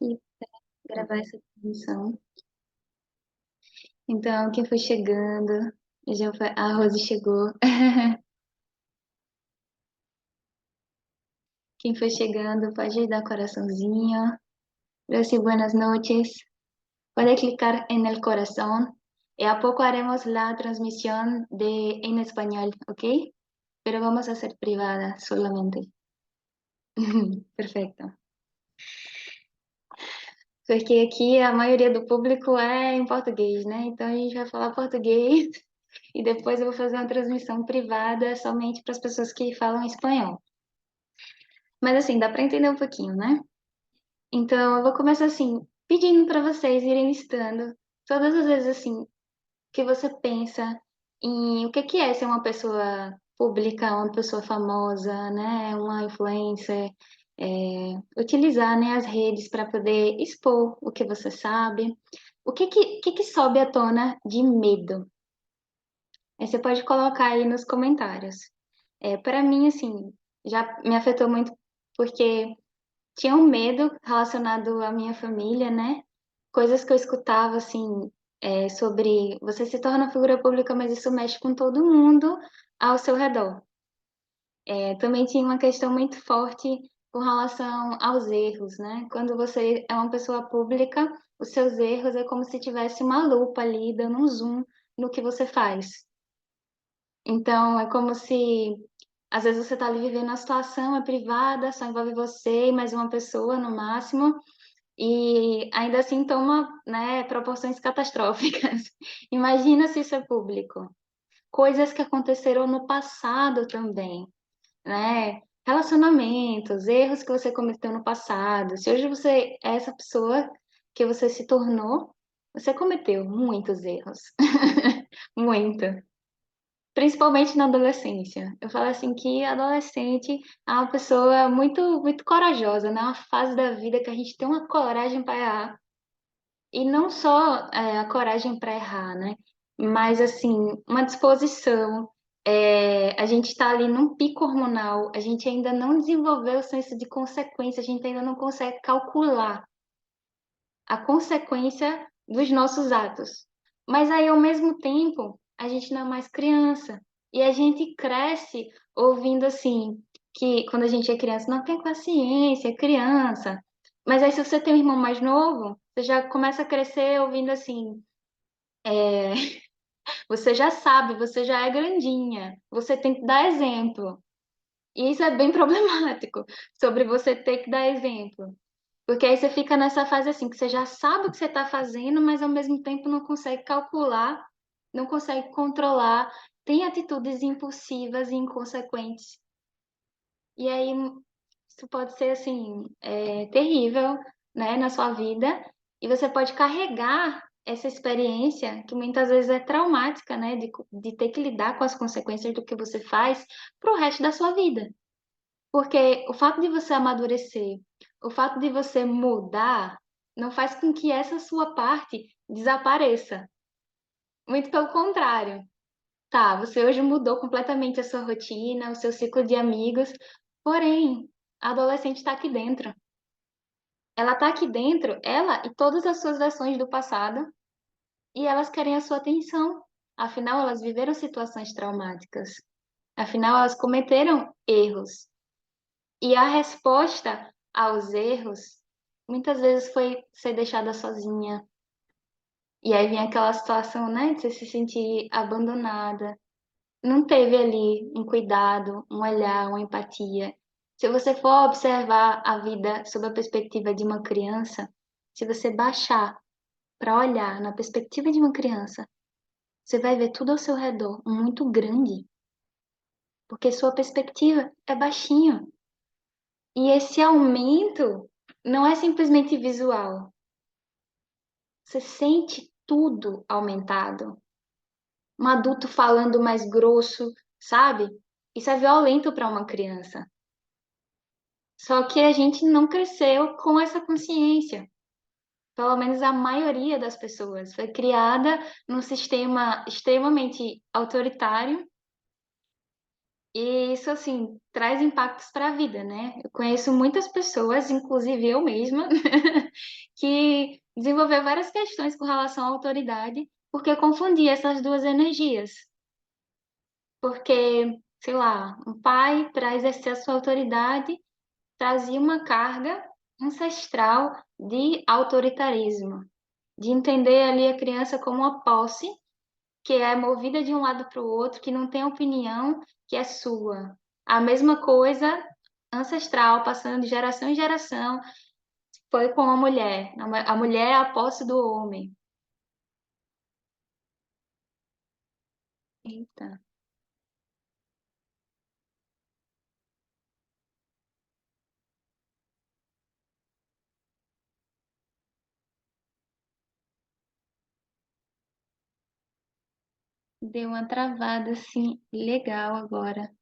aqui para gravar essa transmissão. Então, quem foi chegando, a Rose chegou. Quem foi chegando, pode dar coraçãozinho. Rosy, buenas noches. Puede clicar en el corazón. Y a poco haremos la transmisión en español, ¿ok? Pero vamos a hacer privada solamente. Perfecto. Porque aqui a maioria do público é em português, né? Então a gente vai falar português e depois eu vou fazer uma transmissão privada somente para as pessoas que falam espanhol. Mas assim, dá para entender um pouquinho, né? Então eu vou começar assim, pedindo para vocês irem listando todas as vezes assim que você pensa em o que é ser uma pessoa pública, uma pessoa famosa, né? Uma influencer. Utilizar, né, as redes para poder expor o que você sabe. O que sobe à tona de medo? Aí você pode colocar aí nos comentários. Para mim, assim, já me afetou muito porque tinha um medo relacionado à minha família, né? Coisas que eu escutava, assim, sobre você se torna figura pública, mas isso mexe com todo mundo ao seu redor. Também tinha uma questão muito forte com relação aos erros, né? Quando você é uma pessoa pública, os seus erros é como se tivesse uma lupa ali, dando um zoom no que você faz. Então, é como se, às vezes, você está ali vivendo a situação, é privada, só envolve você e mais uma pessoa no máximo, e ainda assim toma, né, proporções catastróficas. Imagina se isso é público. Coisas que aconteceram no passado também, né? Relacionamentos, erros que você cometeu no passado. Se hoje você é essa pessoa que você se tornou, você cometeu muitos erros. Muito. Principalmente na adolescência. Eu falo assim que adolescente é uma pessoa muito, muito corajosa, né? Uma fase da vida que a gente tem uma coragem para errar. E não só a coragem para errar, né? Mas, assim, uma disposição. A gente está ali num pico hormonal, a gente ainda não desenvolveu o senso de consequência, a gente ainda não consegue calcular a consequência dos nossos atos. Mas aí, ao mesmo tempo, a gente não é mais criança. E a gente cresce ouvindo assim, que quando a gente é criança, não tem paciência, é criança. Mas aí, se você tem um irmão mais novo, você já começa a crescer ouvindo assim, você já sabe, você já é grandinha, você tem que dar exemplo. E isso é bem problemático, sobre você ter que dar exemplo. Porque aí você fica nessa fase assim, que você já sabe o que você está fazendo, mas ao mesmo tempo não consegue calcular, não consegue controlar, tem atitudes impulsivas e inconsequentes. E aí isso pode ser assim, terrível, né, na sua vida, e você pode carregar essa experiência, que muitas vezes é traumática, né, de ter que lidar com as consequências do que você faz para o resto da sua vida. Porque o fato de você amadurecer, o fato de você mudar, não faz com que essa sua parte desapareça. Muito pelo contrário. Tá, você hoje mudou completamente a sua rotina, o seu ciclo de amigos, porém, a adolescente está aqui dentro. Ela está aqui dentro, ela e todas as suas versões do passado, e elas querem a sua atenção. Afinal, elas viveram situações traumáticas. Afinal, elas cometeram erros. E a resposta aos erros muitas vezes foi ser deixada sozinha. E aí vem aquela situação, né, de você se sentir abandonada. Não teve ali um cuidado, um olhar, uma empatia. Se você for observar a vida sob a perspectiva de uma criança, se você baixar para olhar na perspectiva de uma criança, você vai ver tudo ao seu redor muito grande, porque sua perspectiva é baixinho. E esse aumento não é simplesmente visual. Você sente tudo aumentado. Um adulto falando mais grosso, sabe? Isso é violento para uma criança. Só que a gente não cresceu com essa consciência. Pelo menos a maioria das pessoas foi criada num sistema extremamente autoritário, E isso, assim, traz impactos para a vida, né? Eu conheço muitas pessoas, inclusive eu mesma, que desenvolveu várias questões com relação à autoridade, porque confundia essas duas energias. Porque, sei lá, um pai, para exercer a sua autoridade, trazia uma carga ancestral de autoritarismo, de entender ali a criança como uma posse que é movida de um lado para o outro, que não tem opinião que é sua. A mesma coisa ancestral, passando de geração em geração, foi com a mulher. A mulher é a posse do homem. Eita, deu uma travada assim, legal agora.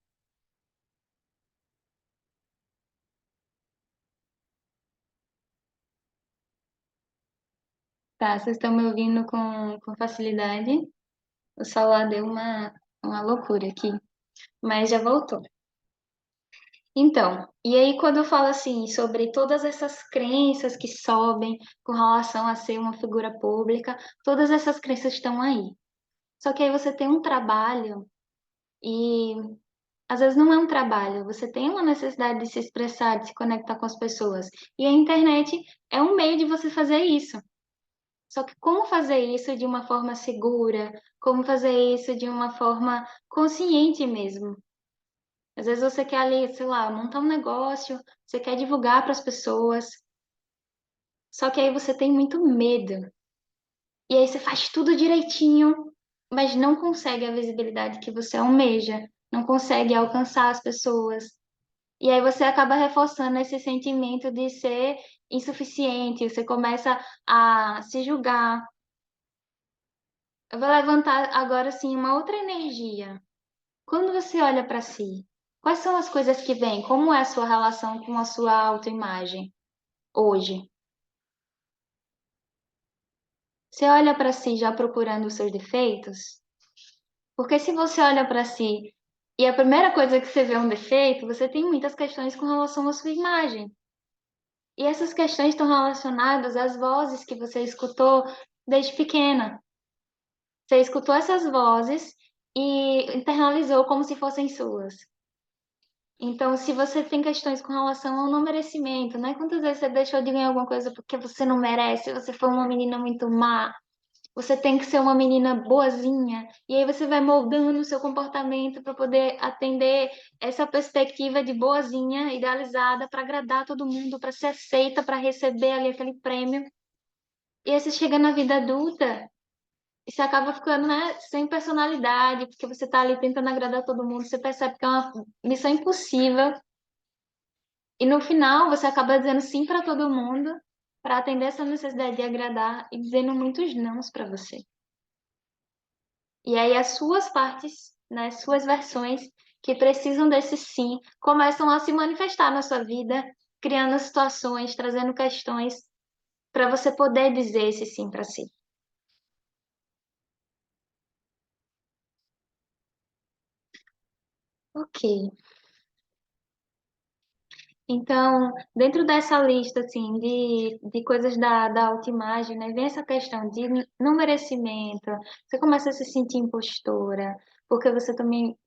Tá, vocês estão me ouvindo com facilidade? O celular deu uma loucura aqui, mas já voltou. Então, e aí quando eu falo assim sobre todas essas crenças que sobem com relação a ser uma figura pública, todas essas crenças estão aí. Só que aí você tem um trabalho e às vezes não é um trabalho, você tem uma necessidade de se expressar, de se conectar com as pessoas. E a internet é um meio de você fazer isso. Só que como fazer isso de uma forma segura? Como fazer isso de uma forma consciente mesmo? Às vezes você quer ali, sei lá, montar um negócio, você quer divulgar para as pessoas, só que aí você tem muito medo. E aí você faz tudo direitinho, mas não consegue a visibilidade que você almeja, não consegue alcançar as pessoas. E aí você acaba reforçando esse sentimento de ser insuficiente, você começa a se julgar. Eu vou levantar agora assim uma outra energia. Quando você olha para si, quais são as coisas que vêm? Como é a sua relação com a sua autoimagem hoje? Você olha para si já procurando os seus defeitos? Porque se você olha para si e a primeira coisa que você vê é um defeito, você tem muitas questões com relação à sua imagem. E essas questões estão relacionadas às vozes que você escutou desde pequena. Você escutou essas vozes e internalizou como se fossem suas. Então, se você tem questões com relação ao não merecimento, né? Quantas vezes você deixou de ganhar alguma coisa porque você não merece, você foi uma menina muito má, você tem que ser uma menina boazinha, e aí você vai moldando o seu comportamento para poder atender essa perspectiva de boazinha idealizada para agradar todo mundo, para ser aceita, para receber ali aquele prêmio. E aí você chega na vida adulta e você acaba ficando, né, sem personalidade, porque você tá ali tentando agradar todo mundo, você percebe que é uma missão impossível. E no final, você acaba dizendo sim para todo mundo, para atender essa necessidade de agradar e dizendo muitos nãos para você. E aí as suas partes, né, suas versões que precisam desse sim, começam a se manifestar na sua vida, criando situações, trazendo questões para você poder dizer esse sim para si. Ok. Então, dentro dessa lista, assim, de coisas da autoimagem, né, vem essa questão de não merecimento, você começa a se sentir impostora, porque você também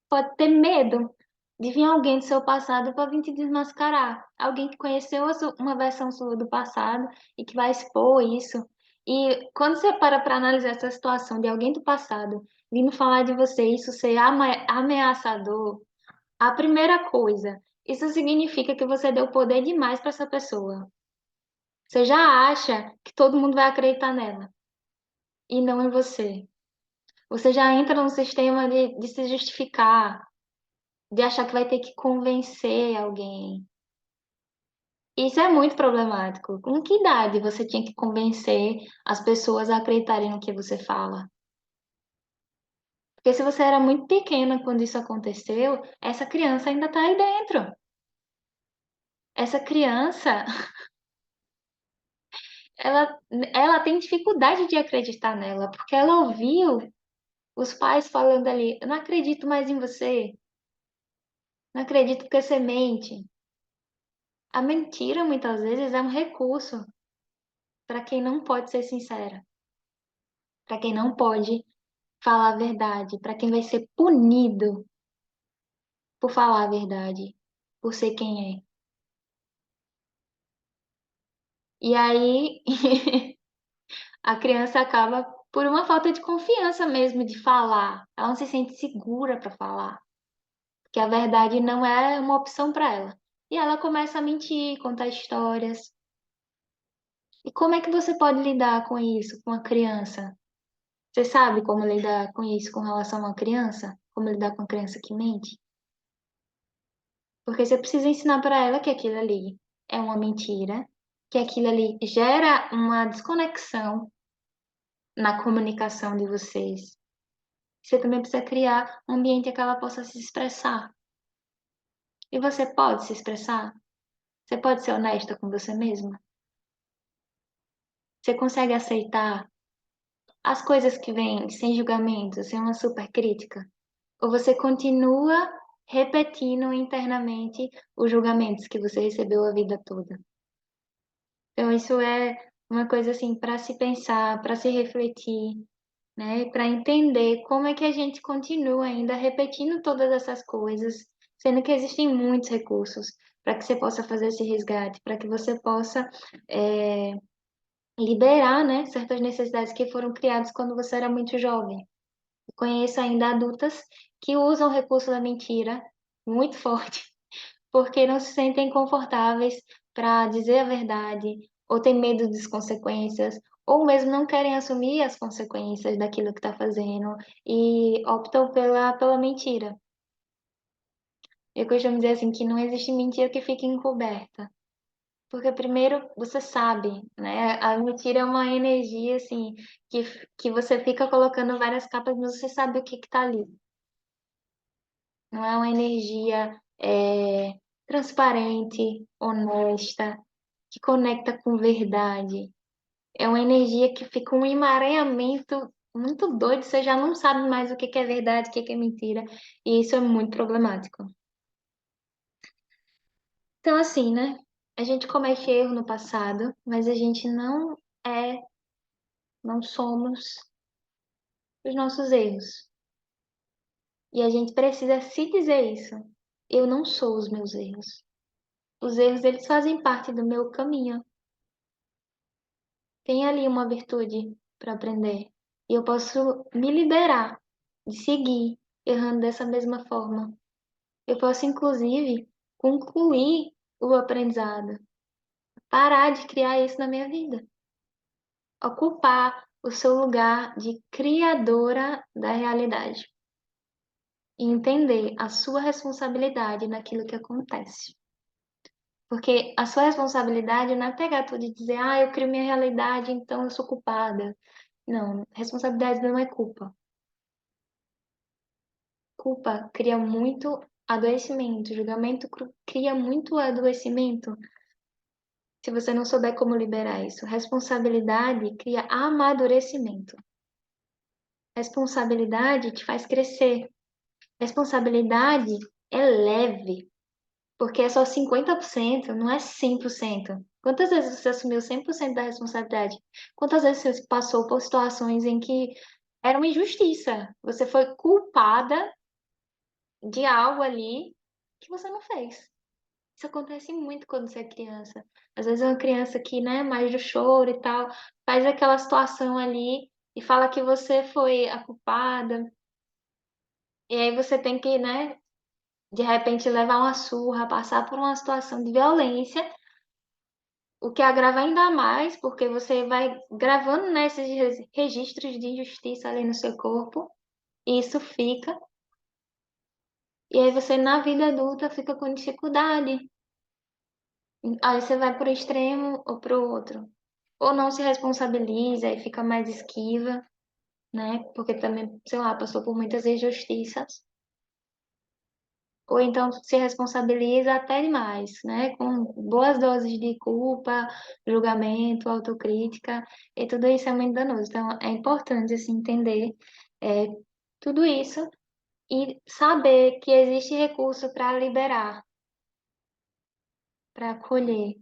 pode ter medo de vir alguém do seu passado para vir te desmascarar. Alguém que conheceu uma versão sua do passado e que vai expor isso. E quando você para analisar essa situação de alguém do passado vindo falar de você, isso ser ameaçador, a primeira coisa, isso significa que você deu poder demais para essa pessoa. Você já acha que todo mundo vai acreditar nela e não em você. Você já entra num sistema de se justificar, de achar que vai ter que convencer alguém. Isso é muito problemático. Com que idade você tinha que convencer as pessoas a acreditarem no que você fala? Porque se você era muito pequena quando isso aconteceu, essa criança ainda está aí dentro. Essa criança, ela, ela tem dificuldade de acreditar nela, porque ela ouviu os pais falando ali: eu não acredito mais em você. Não acredito porque você mente. A mentira, muitas vezes, é um recurso para quem não pode ser sincera, para quem não pode falar a verdade, para quem vai ser punido por falar a verdade, por ser quem é. E aí a criança acaba por uma falta de confiança mesmo de falar. Ela não se sente segura para falar, porque a verdade não é uma opção para ela. E ela começa a mentir, contar histórias. E como é que você pode lidar com isso com a criança? Você sabe como lidar com isso com relação a uma criança? Como lidar com uma criança que mente? Porque você precisa ensinar para ela que aquilo ali é uma mentira, que aquilo ali gera uma desconexão na comunicação de vocês. Você também precisa criar um ambiente em que ela possa se expressar. E você pode se expressar? Você pode ser honesta com você mesma? Você consegue aceitar as coisas que vêm sem julgamento, sem uma super crítica? Ou você continua repetindo internamente os julgamentos que você recebeu a vida toda? Então, isso é uma coisa assim para se pensar, para se refletir, né? Para entender como é que a gente continua ainda repetindo todas essas coisas, sendo que existem muitos recursos para que você possa fazer esse resgate, para que você possa é, liberar, né, certas necessidades que foram criadas quando você era muito jovem. Eu conheço ainda adultas que usam o recurso da mentira muito forte porque não se sentem confortáveis para dizer a verdade, ou têm medo das consequências, ou mesmo não querem assumir as consequências daquilo que está fazendo e optam pela mentira. Eu costumo dizer assim que não existe mentira que fique encoberta. Porque primeiro você sabe, né? A mentira é uma energia assim que, que você fica colocando várias capas, mas você sabe o que está ali. Não é uma energia transparente, honesta, que conecta com verdade. É uma energia que fica um emaranhamento muito doido, você já não sabe mais o que que é verdade, o que que é mentira, e isso é muito problemático. Então, assim, né? A gente comete erro no passado, mas a gente é, não somos os nossos erros. E a gente precisa se dizer isso. Eu não sou os meus erros. Os erros, eles fazem parte do meu caminho. Tem ali uma virtude para aprender. E eu posso me liberar de seguir errando dessa mesma forma. Eu posso, inclusive, concluir o aprendizado, parar de criar isso na minha vida, ocupar o seu lugar de criadora da realidade e entender a sua responsabilidade naquilo que acontece. Porque a sua responsabilidade não é pegar tudo e dizer, ah, eu crio minha realidade, então eu sou culpada. Não, responsabilidade não é culpa. Culpa cria muito adoecimento, julgamento cria muito adoecimento se você não souber como liberar isso. Responsabilidade cria amadurecimento. Responsabilidade te faz crescer. Responsabilidade é leve, porque é só 50%, não é 100%. Quantas vezes você assumiu 100% da responsabilidade? Quantas vezes você passou por situações em que era uma injustiça? Você foi culpada de algo ali que você não fez. Isso acontece muito quando você é criança. Às vezes é uma criança que, né, mais do choro e tal, faz aquela situação ali e fala que você foi a culpada. E aí você tem que, né, de repente levar uma surra, passar por uma situação de violência, o que agrava ainda mais, porque você vai gravando, né, esses registros de injustiça ali no seu corpo, e isso fica. E aí você, na vida adulta, fica com dificuldade. Aí você vai para o extremo ou para o outro. Ou não se responsabiliza e fica mais esquiva, né? Porque também, sei lá, passou por muitas injustiças. Ou então se responsabiliza até demais, né? Com boas doses de culpa, julgamento, autocrítica, e tudo isso é muito danoso. Então, é importante, assim, entender é, tudo isso e saber que existe recurso para liberar, para acolher,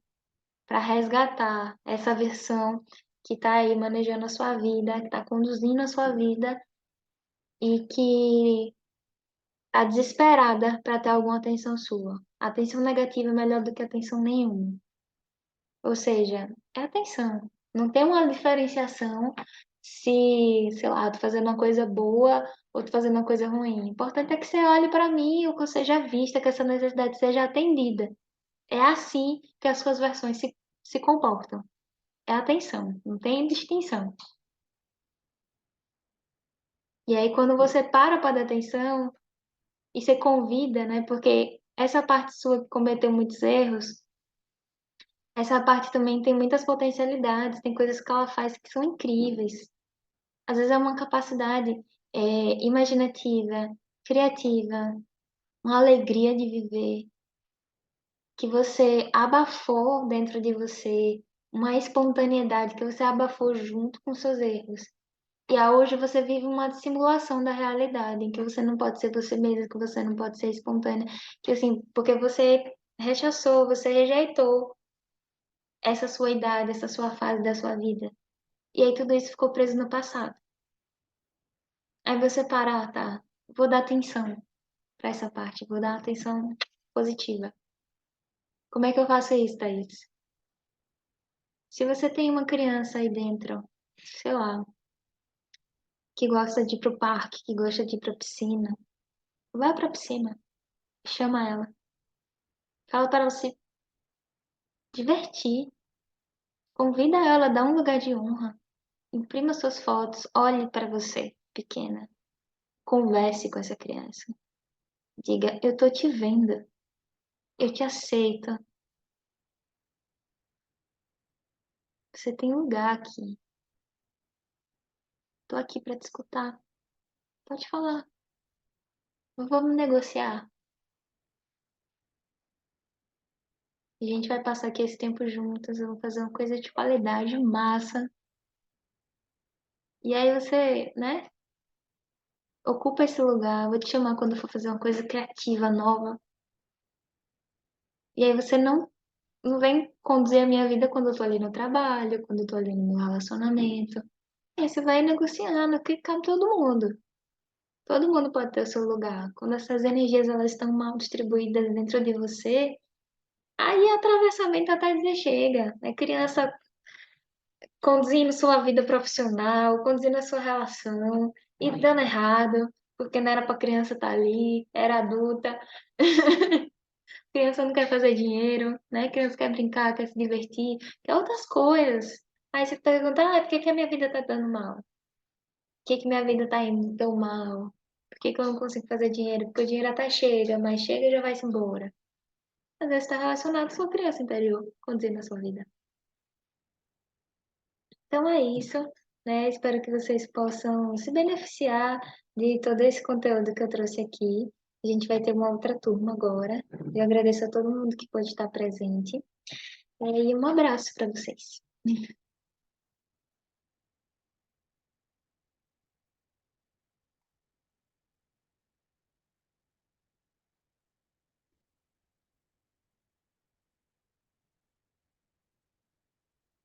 para resgatar essa versão que está aí manejando a sua vida, que está conduzindo a sua vida e que está desesperada para ter alguma atenção sua. Atenção negativa é melhor do que atenção nenhuma. Ou seja, é atenção. Não tem uma diferenciação se, sei lá, tô fazendo uma coisa boa ou tô fazendo uma coisa ruim. O importante é que você olhe para mim, ou que eu seja vista, que essa necessidade seja atendida. É assim que as suas versões se comportam. É atenção, não tem distinção. E aí, quando você para dar atenção e você convida, né? Porque essa parte sua que cometeu muitos erros, essa parte também tem muitas potencialidades, tem coisas que ela faz que são incríveis. Às vezes é uma capacidade imaginativa, criativa, uma alegria de viver, que você abafou dentro de você, uma espontaneidade que você abafou junto com seus erros. E hoje você vive uma simulação da realidade, em que você não pode ser você mesmo, que você não pode ser espontânea, que assim, porque você rechaçou, você rejeitou essa sua idade, essa sua fase da sua vida. E aí tudo isso ficou preso no passado. Aí você para, tá, vou dar atenção para essa parte, vou dar atenção positiva. Como é que eu faço isso, Thaís? Se você tem uma criança aí dentro, sei lá, que gosta de ir pro parque, que gosta de ir pra piscina, vai pra piscina, chama ela. Fala para ela se divertir. Convida ela, dá um lugar de honra. Imprima suas fotos, olhe para você, pequena. Converse com essa criança. Diga, eu tô te vendo, eu te aceito. Você tem um lugar aqui. Tô aqui para te escutar. Pode falar. Vamos negociar. A gente vai passar aqui esse tempo juntas. Eu vou fazer uma coisa de qualidade, massa. E aí você, né? Ocupa esse lugar. Vou te chamar quando for fazer uma coisa criativa, nova. E aí você não vem conduzir a minha vida quando eu tô ali no trabalho, quando eu tô ali no meu relacionamento. E aí você vai negociando, que cabe todo mundo. Todo mundo pode ter o seu lugar. Quando essas energias elas estão mal distribuídas dentro de você, aí atravessamento até dizer chega. É criança conduzindo sua vida profissional, conduzindo a sua relação e dando errado, porque não era para criança estar ali, era adulta. Criança não quer fazer dinheiro, né? Criança quer brincar, quer se divertir, quer outras coisas. Aí você pergunta, por que que a minha vida tá dando mal? Por que que minha vida tá indo tão mal? Por que que eu não consigo fazer dinheiro? Porque o dinheiro até chega, mas chega e já vai-se embora. Às vezes está relacionado à sua criança interior, conduzindo a sua vida. Então é isso, né? Espero que vocês possam se beneficiar de todo esse conteúdo que eu trouxe aqui. A gente vai ter uma outra turma agora. Eu agradeço a todo mundo que pode estar presente. E um abraço para vocês.